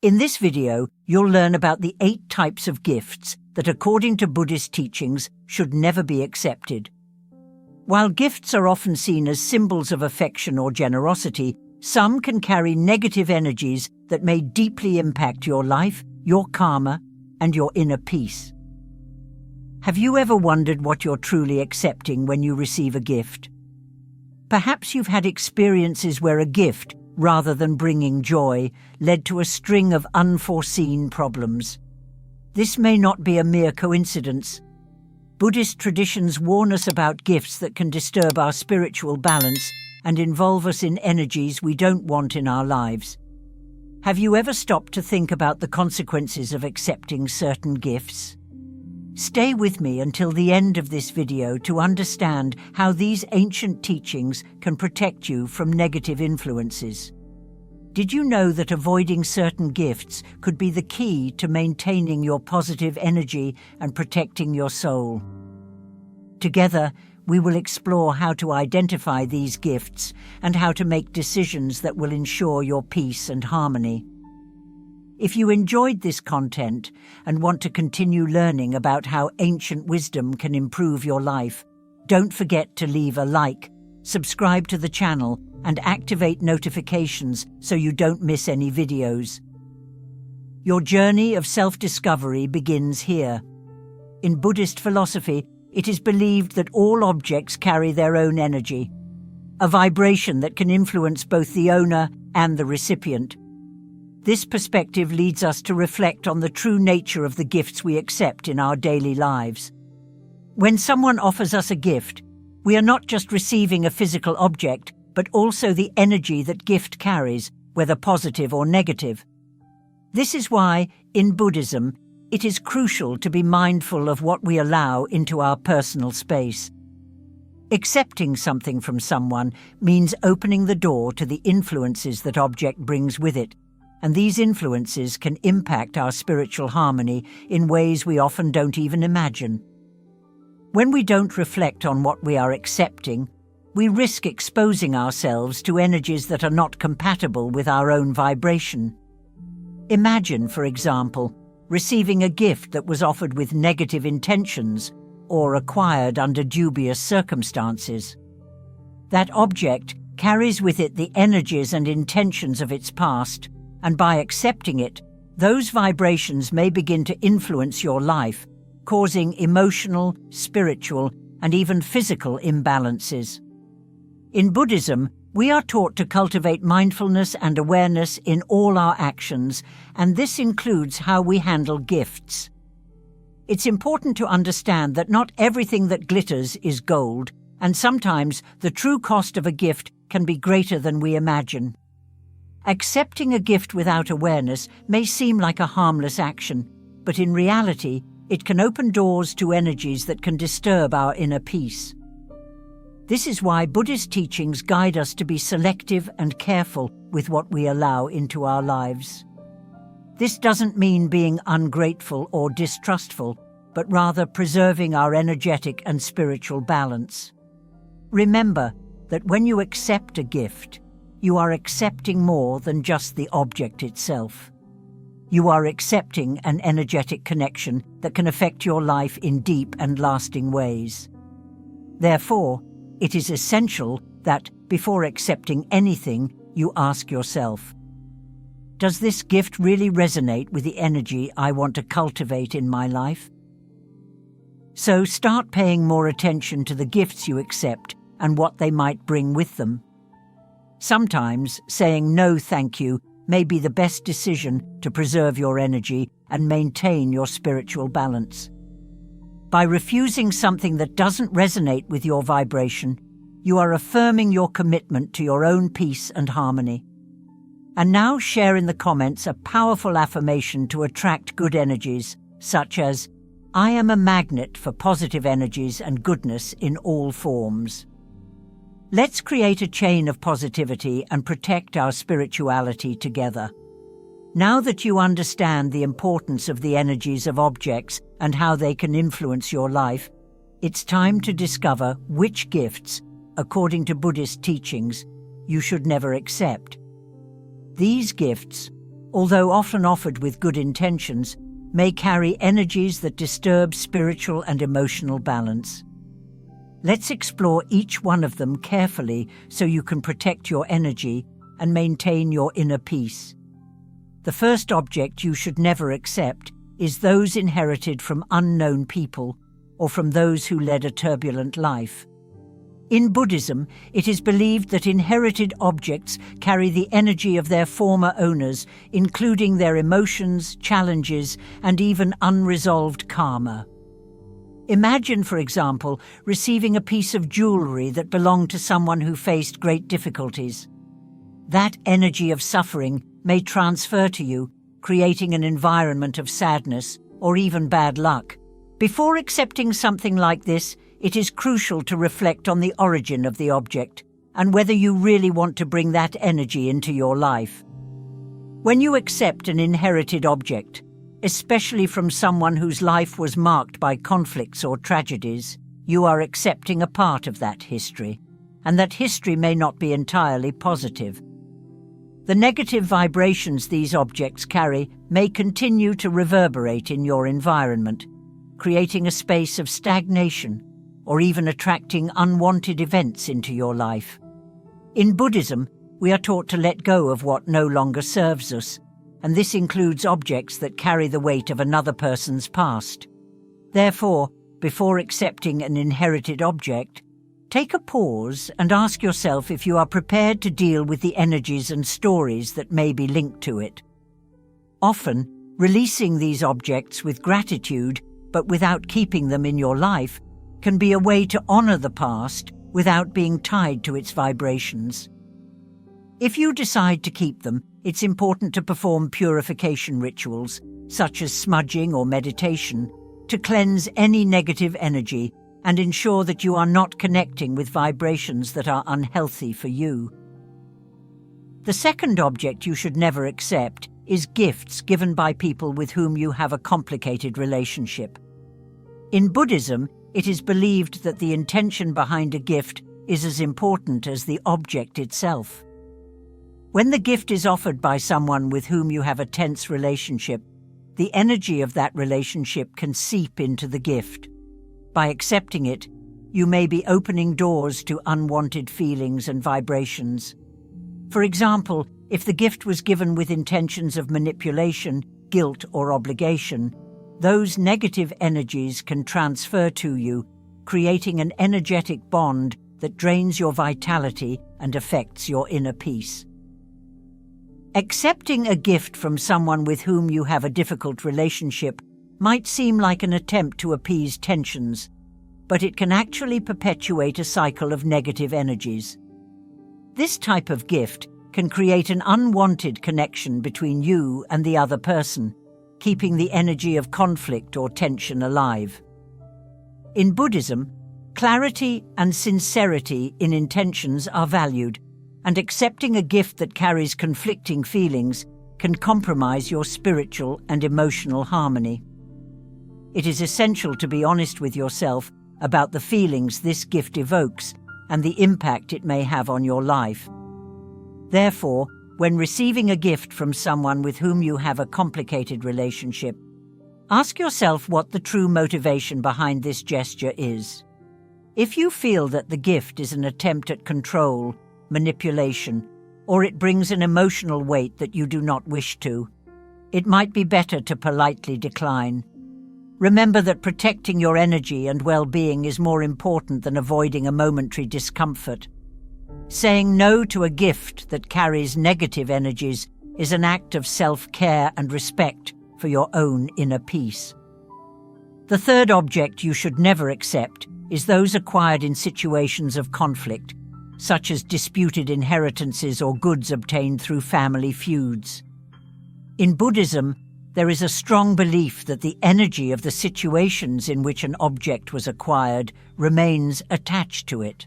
In this video, you'll learn about the 8 types of gifts that, according to Buddhist teachings, should never be accepted. While gifts are often seen as symbols of affection or generosity, some can carry negative energies that may deeply impact your life, your karma, and your inner peace. Have you ever wondered what you're truly accepting when you receive a gift? Perhaps you've had experiences where a gift, rather than bringing joy, led to a string of unforeseen problems. This may not be a mere coincidence. Buddhist traditions warn us about gifts that can disturb our spiritual balance and involve us in energies we don't want in our lives. Have you ever stopped to think about the consequences of accepting certain gifts? Stay with me until the end of this video to understand how these ancient teachings can protect you from negative influences. Did you know that avoiding certain gifts could be the key to maintaining your positive energy and protecting your soul? Together, we will explore how to identify these gifts and how to make decisions that will ensure your peace and harmony. If you enjoyed this content and want to continue learning about how ancient wisdom can improve your life, don't forget to leave a like, subscribe to the channel, and activate notifications so you don't miss any videos. Your journey of self-discovery begins here. In Buddhist philosophy, it is believed that all objects carry their own energy, a vibration that can influence both the owner and the recipient. This perspective leads us to reflect on the true nature of the gifts we accept in our daily lives. When someone offers us a gift, we are not just receiving a physical object, but also the energy that gift carries, whether positive or negative. This is why, in Buddhism, it is crucial to be mindful of what we allow into our personal space. Accepting something from someone means opening the door to the influences that object brings with it, and these influences can impact our spiritual harmony in ways we often don't even imagine. When we don't reflect on what we are accepting, we risk exposing ourselves to energies that are not compatible with our own vibration. Imagine, for example, receiving a gift that was offered with negative intentions or acquired under dubious circumstances. That object carries with it the energies and intentions of its past, and by accepting it, those vibrations may begin to influence your life, causing emotional, spiritual, and even physical imbalances. In Buddhism, we are taught to cultivate mindfulness and awareness in all our actions, and this includes how we handle gifts. It's important to understand that not everything that glitters is gold, and sometimes the true cost of a gift can be greater than we imagine. Accepting a gift without awareness may seem like a harmless action, but in reality, it can open doors to energies that can disturb our inner peace. This is why Buddhist teachings guide us to be selective and careful with what we allow into our lives. This doesn't mean being ungrateful or distrustful, but rather preserving our energetic and spiritual balance. Remember that when you accept a gift, you are accepting more than just the object itself. You are accepting an energetic connection that can affect your life in deep and lasting ways. Therefore, it is essential that, before accepting anything, you ask yourself, does this gift really resonate with the energy I want to cultivate in my life? So start paying more attention to the gifts you accept and what they might bring with them. Sometimes saying no thank you may be the best decision to preserve your energy and maintain your spiritual balance. By refusing something that doesn't resonate with your vibration, you are affirming your commitment to your own peace and harmony. And now share in the comments a powerful affirmation to attract good energies, such as, I am a magnet for positive energies and goodness in all forms. Let's create a chain of positivity and protect our spirituality together. Now that you understand the importance of the energies of objects and how they can influence your life, it's time to discover which gifts, according to Buddhist teachings, you should never accept. These gifts, although often offered with good intentions, may carry energies that disturb spiritual and emotional balance. Let's explore each one of them carefully so you can protect your energy and maintain your inner peace. The first object you should never accept is those inherited from unknown people or from those who led a turbulent life. In Buddhism, it is believed that inherited objects carry the energy of their former owners, including their emotions, challenges, and even unresolved karma. Imagine, for example, receiving a piece of jewelry that belonged to someone who faced great difficulties. That energy of suffering may transfer to you, creating an environment of sadness or even bad luck. Before accepting something like this, it is crucial to reflect on the origin of the object and whether you really want to bring that energy into your life. When you accept an inherited object, especially from someone whose life was marked by conflicts or tragedies, you are accepting a part of that history, and that history may not be entirely positive. The negative vibrations these objects carry may continue to reverberate in your environment, creating a space of stagnation or even attracting unwanted events into your life. In Buddhism, we are taught to let go of what no longer serves us, and this includes objects that carry the weight of another person's past. Therefore, before accepting an inherited object, take a pause and ask yourself if you are prepared to deal with the energies and stories that may be linked to it. Often, releasing these objects with gratitude, but without keeping them in your life, can be a way to honor the past without being tied to its vibrations. If you decide to keep them, it's important to perform purification rituals, such as smudging or meditation, to cleanse any negative energy and ensure that you are not connecting with vibrations that are unhealthy for you. The second object you should never accept is gifts given by people with whom you have a complicated relationship. In Buddhism, it is believed that the intention behind a gift is as important as the object itself. When the gift is offered by someone with whom you have a tense relationship, the energy of that relationship can seep into the gift. By accepting it, you may be opening doors to unwanted feelings and vibrations. For example, if the gift was given with intentions of manipulation, guilt, or obligation, those negative energies can transfer to you, creating an energetic bond that drains your vitality and affects your inner peace. Accepting a gift from someone with whom you have a difficult relationship might seem like an attempt to appease tensions, but it can actually perpetuate a cycle of negative energies. This type of gift can create an unwanted connection between you and the other person, keeping the energy of conflict or tension alive. In Buddhism, clarity and sincerity in intentions are valued, and accepting a gift that carries conflicting feelings can compromise your spiritual and emotional harmony. It is essential to be honest with yourself about the feelings this gift evokes and the impact it may have on your life. Therefore, when receiving a gift from someone with whom you have a complicated relationship, ask yourself what the true motivation behind this gesture is. If you feel that the gift is an attempt at control, manipulation, or it brings an emotional weight that you do not wish to, it might be better to politely decline. Remember that protecting your energy and well-being is more important than avoiding a momentary discomfort. Saying no to a gift that carries negative energies is an act of self-care and respect for your own inner peace. The third object you should never accept is those acquired in situations of conflict, such as disputed inheritances or goods obtained through family feuds. In Buddhism, there is a strong belief that the energy of the situations in which an object was acquired remains attached to it.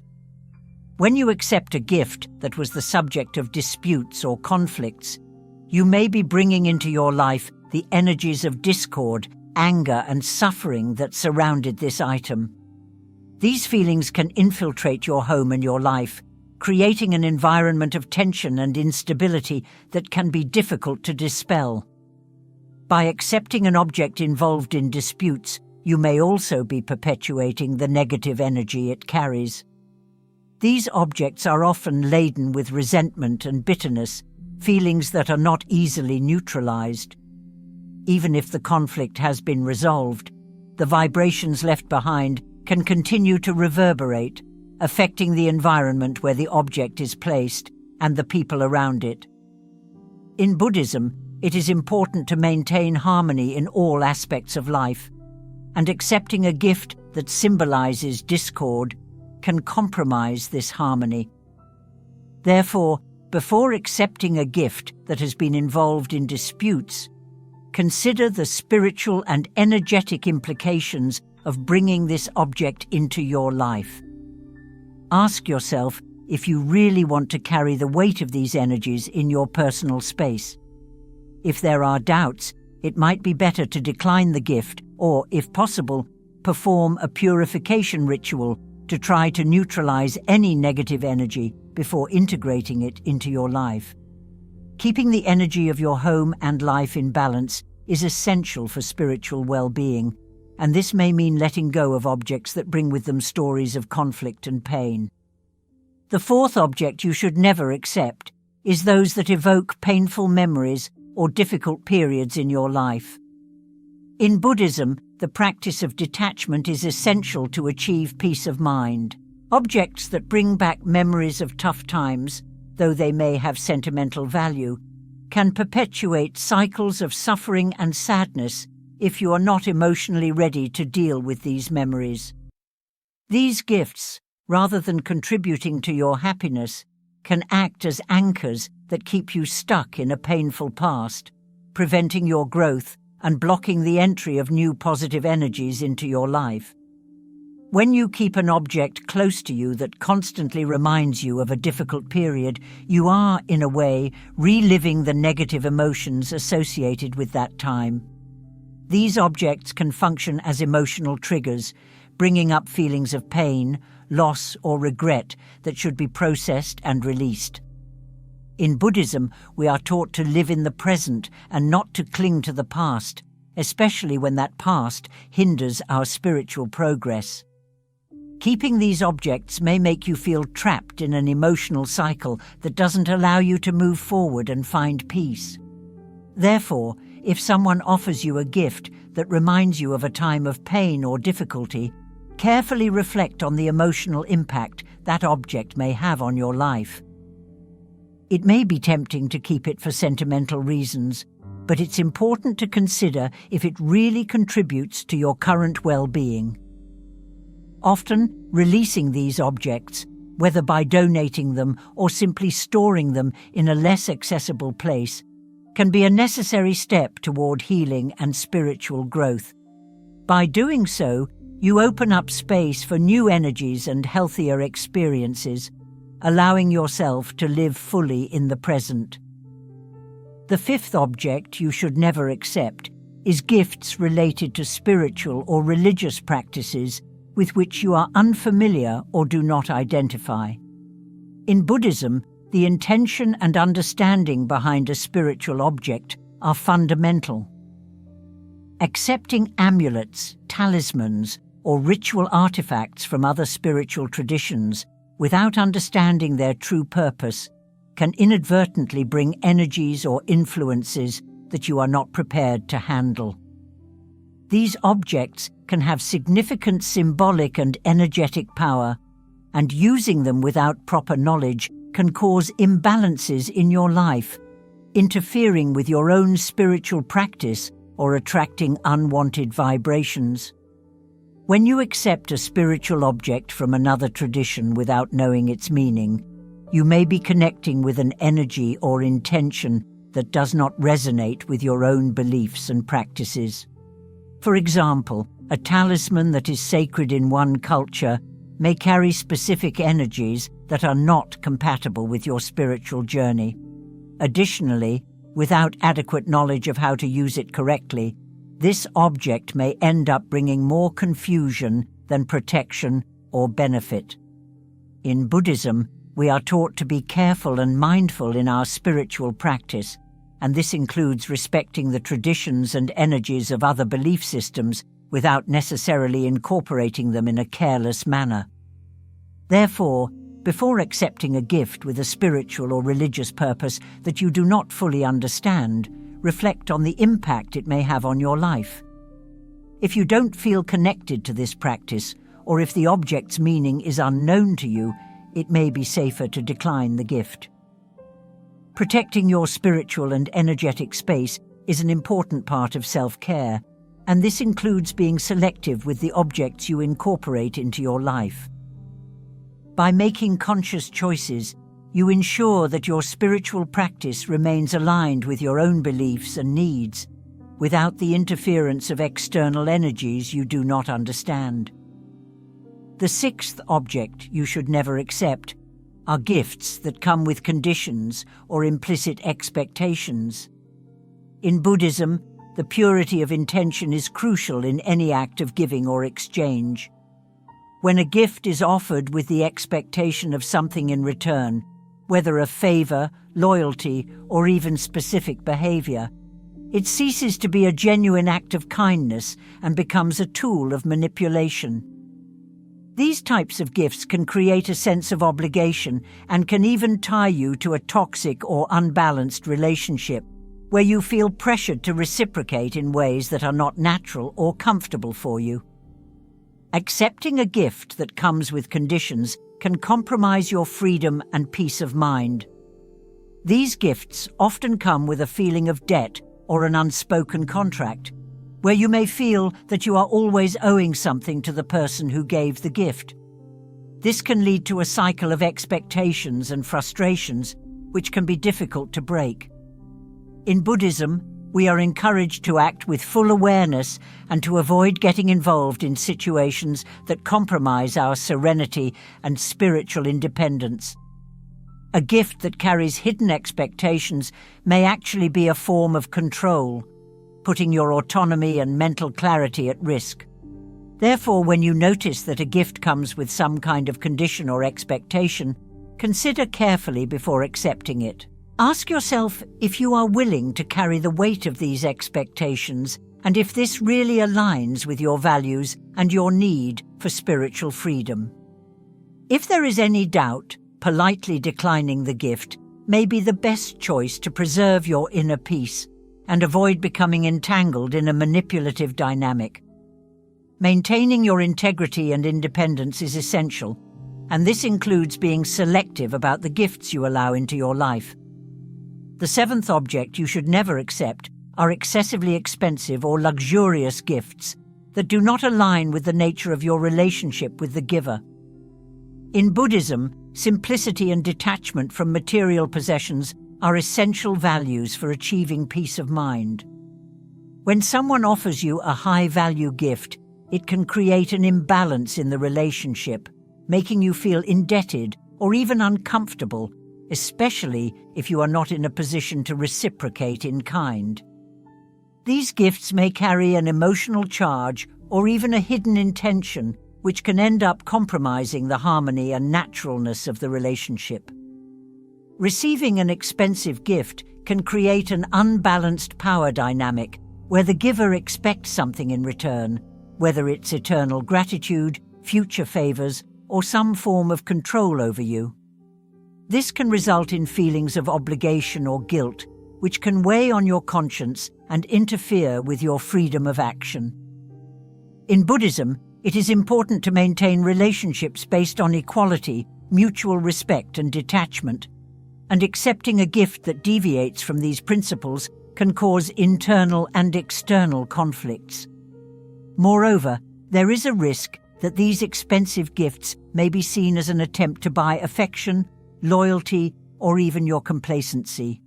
When you accept a gift that was the subject of disputes or conflicts, you may be bringing into your life the energies of discord, anger, and suffering that surrounded this item. These feelings can infiltrate your home and your life, creating an environment of tension and instability that can be difficult to dispel. By accepting an object involved in disputes, you may also be perpetuating the negative energy it carries. These objects are often laden with resentment and bitterness, feelings that are not easily neutralized. Even if the conflict has been resolved, the vibrations left behind can continue to reverberate, affecting the environment where the object is placed and the people around it. In Buddhism, it is important to maintain harmony in all aspects of life, and accepting a gift that symbolizes discord can compromise this harmony. Therefore, before accepting a gift that has been involved in disputes, consider the spiritual and energetic implications of bringing this object into your life. Ask yourself if you really want to carry the weight of these energies in your personal space. If there are doubts, it might be better to decline the gift or, if possible, perform a purification ritual to try to neutralize any negative energy before integrating it into your life. Keeping the energy of your home and life in balance is essential for spiritual well-being, and this may mean letting go of objects that bring with them stories of conflict and pain. The fourth object you should never accept is those that evoke painful memories or difficult periods in your life. In Buddhism, the practice of detachment is essential to achieve peace of mind. Objects that bring back memories of tough times, though they may have sentimental value, can perpetuate cycles of suffering and sadness if you are not emotionally ready to deal with these memories. These gifts, rather than contributing to your happiness, can act as anchors that keep you stuck in a painful past, preventing your growth and blocking the entry of new positive energies into your life. When you keep an object close to you that constantly reminds you of a difficult period, you are, in a way, reliving the negative emotions associated with that time. These objects can function as emotional triggers, bringing up feelings of pain, loss, or regret that should be processed and released. In Buddhism, we are taught to live in the present and not to cling to the past, especially when that past hinders our spiritual progress. Keeping these objects may make you feel trapped in an emotional cycle that doesn't allow you to move forward and find peace. Therefore, if someone offers you a gift that reminds you of a time of pain or difficulty, carefully reflect on the emotional impact that object may have on your life. It may be tempting to keep it for sentimental reasons, but it's important to consider if it really contributes to your current well-being. Often, releasing these objects, whether by donating them or simply storing them in a less accessible place, can be a necessary step toward healing and spiritual growth. By doing so, you open up space for new energies and healthier experiences, allowing yourself to live fully in the present. The fifth object you should never accept is gifts related to spiritual or religious practices with which you are unfamiliar or do not identify. In Buddhism, the intention and understanding behind a spiritual object are fundamental. Accepting amulets, talismans, or ritual artifacts from other spiritual traditions without understanding their true purpose can inadvertently bring energies or influences that you are not prepared to handle. These objects can have significant symbolic and energetic power, and using them without proper knowledge can cause imbalances in your life, interfering with your own spiritual practice or attracting unwanted vibrations. When you accept a spiritual object from another tradition without knowing its meaning, you may be connecting with an energy or intention that does not resonate with your own beliefs and practices. For example, a talisman that is sacred in one culture may carry specific energies that are not compatible with your spiritual journey. Additionally, without adequate knowledge of how to use it correctly, this object may end up bringing more confusion than protection or benefit. In Buddhism, we are taught to be careful and mindful in our spiritual practice, and this includes respecting the traditions and energies of other belief systems without necessarily incorporating them in a careless manner. Therefore, before accepting a gift with a spiritual or religious purpose that you do not fully understand, reflect on the impact it may have on your life. If you don't feel connected to this practice, or if the object's meaning is unknown to you, it may be safer to decline the gift. Protecting your spiritual and energetic space is an important part of self-care, and this includes being selective with the objects you incorporate into your life. By making conscious choices, you ensure that your spiritual practice remains aligned with your own beliefs and needs, without the interference of external energies you do not understand. The sixth object you should never accept are gifts that come with conditions or implicit expectations. In Buddhism, the purity of intention is crucial in any act of giving or exchange. When a gift is offered with the expectation of something in return, whether a favor, loyalty, or even specific behavior, it ceases to be a genuine act of kindness and becomes a tool of manipulation. These types of gifts can create a sense of obligation and can even tie you to a toxic or unbalanced relationship, where you feel pressured to reciprocate in ways that are not natural or comfortable for you. Accepting a gift that comes with conditions can compromise your freedom and peace of mind. These gifts often come with a feeling of debt or an unspoken contract, where you may feel that you are always owing something to the person who gave the gift. This can lead to a cycle of expectations and frustrations, which can be difficult to break. In Buddhism, we are encouraged to act with full awareness and to avoid getting involved in situations that compromise our serenity and spiritual independence. A gift that carries hidden expectations may actually be a form of control, putting your autonomy and mental clarity at risk. Therefore, when you notice that a gift comes with some kind of condition or expectation, consider carefully before accepting it. Ask yourself if you are willing to carry the weight of these expectations and if this really aligns with your values and your need for spiritual freedom. If there is any doubt, politely declining the gift may be the best choice to preserve your inner peace and avoid becoming entangled in a manipulative dynamic. Maintaining your integrity and independence is essential, and this includes being selective about the gifts you allow into your life. The seventh object you should never accept are excessively expensive or luxurious gifts that do not align with the nature of your relationship with the giver. In Buddhism, simplicity and detachment from material possessions are essential values for achieving peace of mind. When someone offers you a high-value gift, it can create an imbalance in the relationship, making you feel indebted or even uncomfortable, especially if you are not in a position to reciprocate in kind. These gifts may carry an emotional charge or even a hidden intention, which can end up compromising the harmony and naturalness of the relationship. Receiving an expensive gift can create an unbalanced power dynamic where the giver expects something in return, whether it's eternal gratitude, future favors, or some form of control over you. This can result in feelings of obligation or guilt, which can weigh on your conscience and interfere with your freedom of action. In Buddhism, it is important to maintain relationships based on equality, mutual respect, and detachment, and accepting a gift that deviates from these principles can cause internal and external conflicts. Moreover, there is a risk that these expensive gifts may be seen as an attempt to buy affection, loyalty, or even your complacency.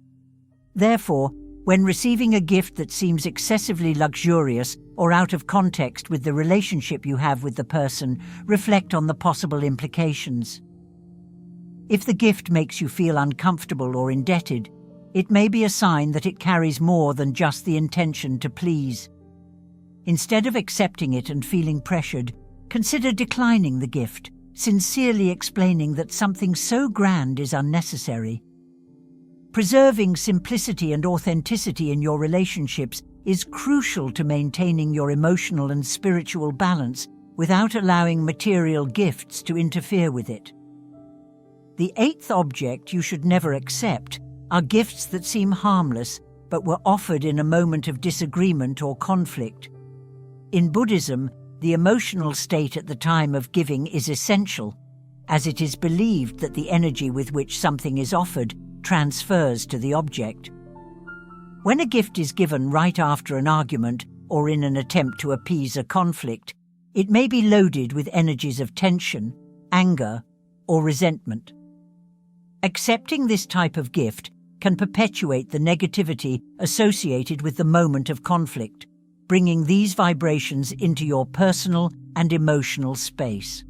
Therefore, when receiving a gift that seems excessively luxurious or out of context with the relationship you have with the person, reflect on the possible implications. If the gift makes you feel uncomfortable or indebted, it may be a sign that it carries more than just the intention to please. Instead of accepting it and feeling pressured, consider declining the gift, sincerely explaining that something so grand is unnecessary. Preserving simplicity and authenticity in your relationships is crucial to maintaining your emotional and spiritual balance without allowing material gifts to interfere with it. The eighth object you should never accept are gifts that seem harmless but were offered in a moment of disagreement or conflict. In Buddhism, the emotional state at the time of giving is essential, as it is believed that the energy with which something is offered transfers to the object. When a gift is given right after an argument or in an attempt to appease a conflict, it may be loaded with energies of tension, anger, or resentment. Accepting this type of gift can perpetuate the negativity associated with the moment of conflict, bringing these vibrations into your personal and emotional space.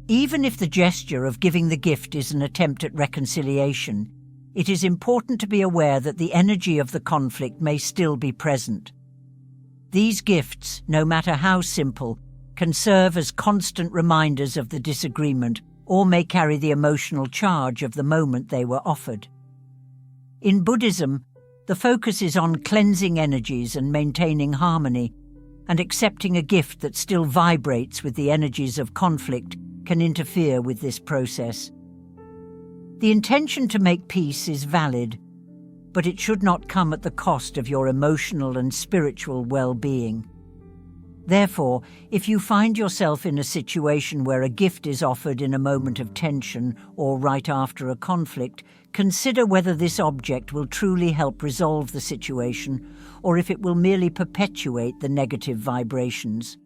Even if the gesture of giving the gift is an attempt at reconciliation, it is important to be aware that the energy of the conflict may still be present. These gifts, no matter how simple, can serve as constant reminders of the disagreement or may carry the emotional charge of the moment they were offered. In Buddhism, the focus is on cleansing energies and maintaining harmony, and accepting a gift that still vibrates with the energies of conflict can interfere with this process. The intention to make peace is valid, but it should not come at the cost of your emotional and spiritual well-being. Therefore, if you find yourself in a situation where a gift is offered in a moment of tension or right after a conflict, consider whether this object will truly help resolve the situation or if it will merely perpetuate the negative vibrations.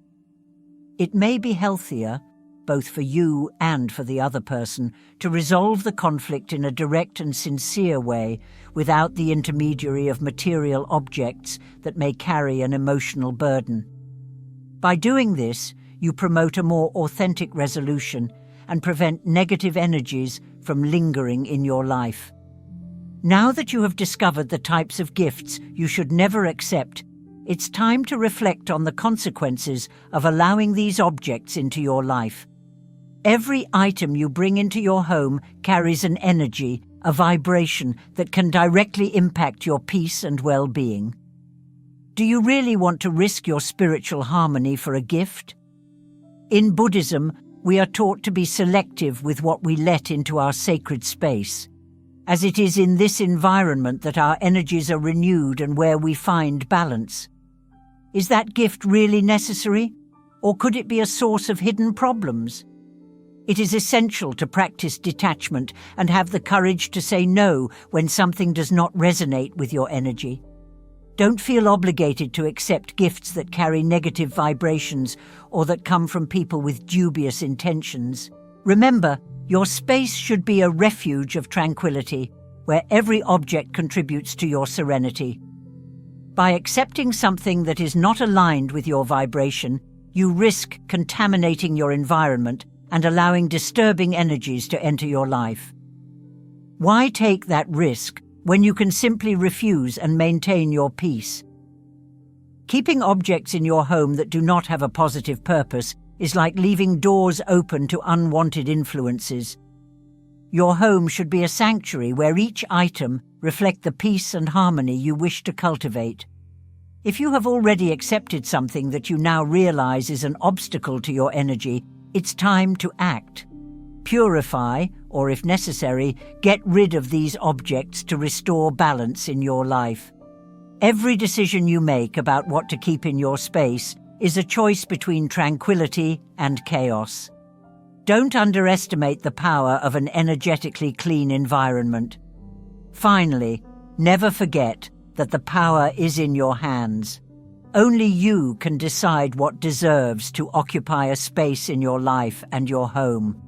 It may be healthier, both for you and for the other person, to resolve the conflict in a direct and sincere way without the intermediary of material objects that may carry an emotional burden. By doing this, you promote a more authentic resolution and prevent negative energies from lingering in your life. Now that you have discovered the types of gifts you should never accept, it's time to reflect on the consequences of allowing these objects into your life. Every item you bring into your home carries an energy, a vibration that can directly impact your peace and well-being. Do you really want to risk your spiritual harmony for a gift? In Buddhism, we are taught to be selective with what we let into our sacred space, as it is in this environment that our energies are renewed and where we find balance. Is that gift really necessary, or could it be a source of hidden problems? It is essential to practice detachment and have the courage to say no when something does not resonate with your energy. Don't feel obligated to accept gifts that carry negative vibrations or that come from people with dubious intentions. Remember, your space should be a refuge of tranquility, where every object contributes to your serenity. By accepting something that is not aligned with your vibration, you risk contaminating your environment and allowing disturbing energies to enter your life. Why take that risk when you can simply refuse and maintain your peace? Keeping objects in your home that do not have a positive purpose is like leaving doors open to unwanted influences. Your home should be a sanctuary where each item reflects the peace and harmony you wish to cultivate. If you have already accepted something that you now realize is an obstacle to your energy, it's time to act. Purify, or if necessary, get rid of these objects to restore balance in your life. Every decision you make about what to keep in your space is a choice between tranquility and chaos. Don't underestimate the power of an energetically clean environment. Finally, never forget that the power is in your hands. Only you can decide what deserves to occupy a space in your life and your home.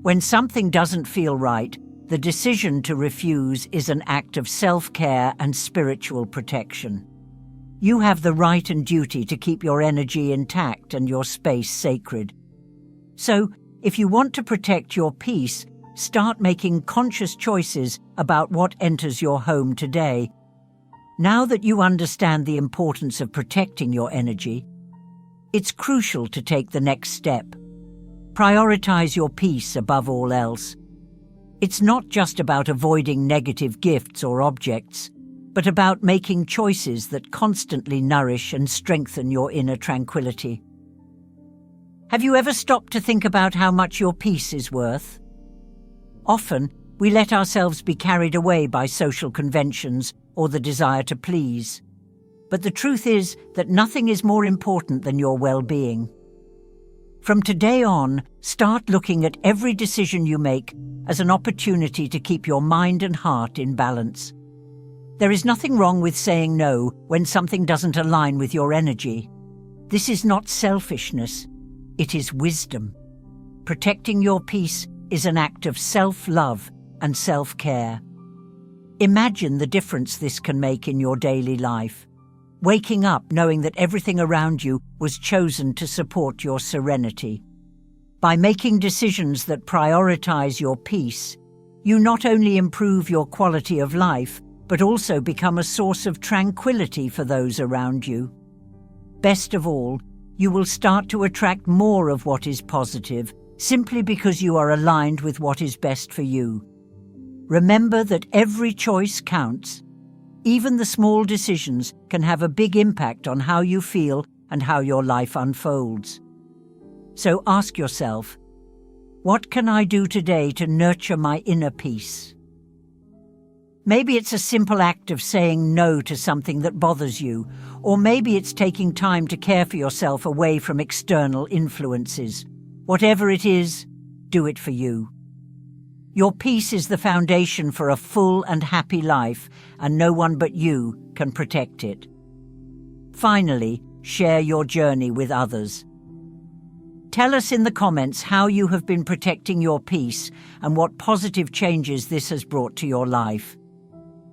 When something doesn't feel right, the decision to refuse is an act of self-care and spiritual protection. You have the right and duty to keep your energy intact and your space sacred. So, if you want to protect your peace, start making conscious choices about what enters your home today. Now that you understand the importance of protecting your energy, it's crucial to take the next step. Prioritize your peace above all else. It's not just about avoiding negative gifts or objects, but about making choices that constantly nourish and strengthen your inner tranquility. Have you ever stopped to think about how much your peace is worth? Often, we let ourselves be carried away by social conventions or the desire to please. But the truth is that nothing is more important than your well-being. From today on, start looking at every decision you make as an opportunity to keep your mind and heart in balance. There is nothing wrong with saying no when something doesn't align with your energy. This is not selfishness, it is wisdom. Protecting your peace is an act of self-love and self-care. Imagine the difference this can make in your daily life. Waking up knowing that everything around you was chosen to support your serenity. By making decisions that prioritize your peace, you not only improve your quality of life, but also become a source of tranquility for those around you. Best of all, you will start to attract more of what is positive, simply because you are aligned with what is best for you. Remember that every choice counts. Even the small decisions can have a big impact on how you feel and how your life unfolds. So ask yourself, what can I do today to nurture my inner peace? Maybe it's a simple act of saying no to something that bothers you, or maybe it's taking time to care for yourself away from external influences. Whatever it is, do it for you. Your peace is the foundation for a full and happy life, and no one but you can protect it. Finally, share your journey with others. Tell us in the comments how you have been protecting your peace and what positive changes this has brought to your life.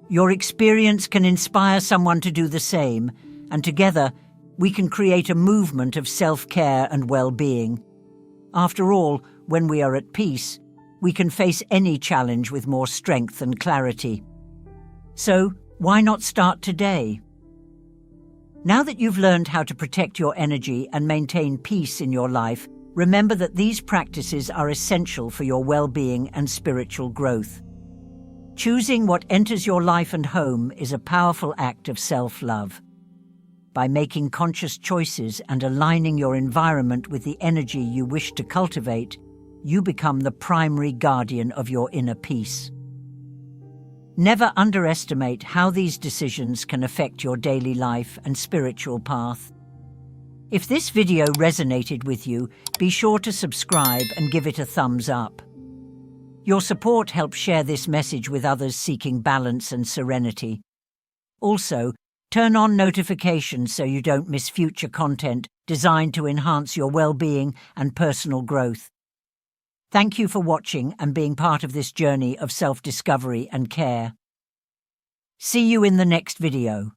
Your experience can inspire someone to do the same, and together we can create a movement of self-care and well-being. After all, when we are at peace, we can face any challenge with more strength and clarity. So, why not start today? Now that you've learned how to protect your energy and maintain peace in your life, remember that these practices are essential for your well-being and spiritual growth. Choosing what enters your life and home is a powerful act of self-love. By making conscious choices and aligning your environment with the energy you wish to cultivate, you become the primary guardian of your inner peace. Never underestimate how these decisions can affect your daily life and spiritual path. If this video resonated with you, be sure to subscribe and give it a thumbs up. Your support helps share this message with others seeking balance and serenity. Also, turn on notifications so you don't miss future content designed to enhance your well-being and personal growth. Thank you for watching and being part of this journey of self-discovery and care. See you in the next video.